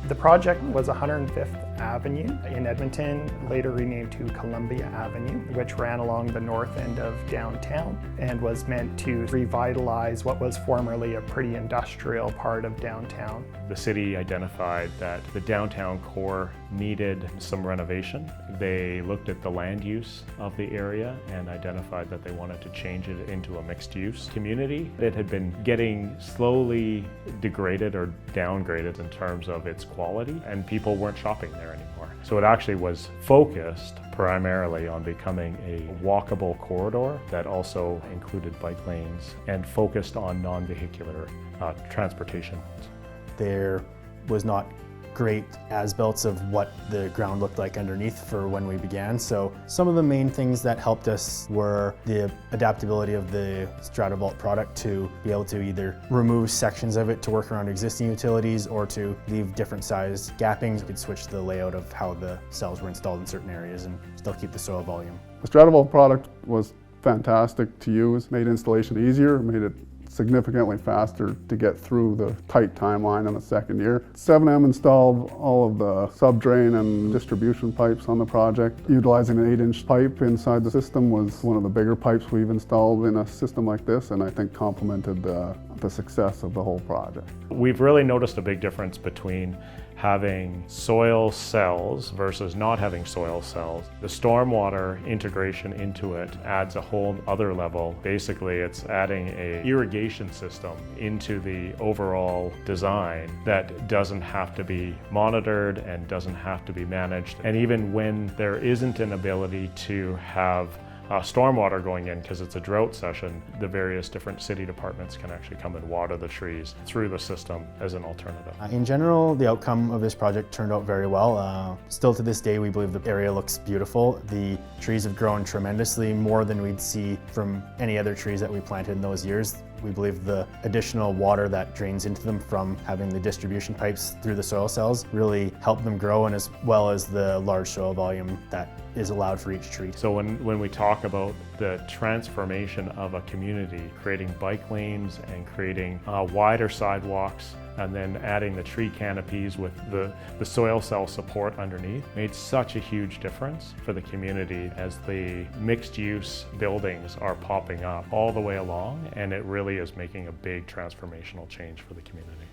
The project was 105th Avenue in Edmonton, later renamed to Columbia Avenue, which ran along the north end of downtown and was meant to revitalize what was formerly a pretty industrial part of downtown. The city identified that the downtown core needed some renovation. They looked at the land use of the area and identified that they wanted to change it into a mixed-use community. It had been getting slowly degraded or downgraded in terms of its quality, and people weren't shopping there anymore. So it actually was focused primarily on becoming a walkable corridor that also included bike lanes and focused on non-vehicular transportation. There was not great as-built of what the ground looked like underneath for when we began. So some of the main things that helped us were the adaptability of the Stratavault product to be able to either remove sections of it to work around existing utilities or to leave different size gappings. We could switch the layout of how the cells were installed in certain areas and still keep the soil volume. The Stratavault product was fantastic to use, made installation easier, made it significantly faster to get through the tight timeline in the second year. SevenM installed all of the sub-drain and distribution pipes on the project. Utilizing an 8-inch pipe inside the system was one of the bigger pipes we've installed in a system like this, and I think complemented the success of the whole project. We've really noticed a big difference between having soil cells versus not having soil cells. The stormwater integration into it adds a whole other level. Basically, it's adding an irrigation system into the overall design that doesn't have to be monitored and doesn't have to be managed. And even when there isn't an ability to have stormwater going in because it's a drought session, the various different city departments can actually come and water the trees through the system as an alternative. In general, the outcome of this project turned out very well. Still to this day, we believe the area looks beautiful. The trees have grown tremendously, more than we'd see from any other trees that we planted in those years. We believe the additional water that drains into them from having the distribution pipes through the soil cells really help them grow, and as well as the large soil volume that is allowed for each tree. So when we talk about the transformation of a community, creating bike lanes and creating wider sidewalks, and then adding the tree canopies with the soil cell support underneath, made such a huge difference for the community as the mixed-use buildings are popping up all the way along, and it really is making a big transformational change for the community.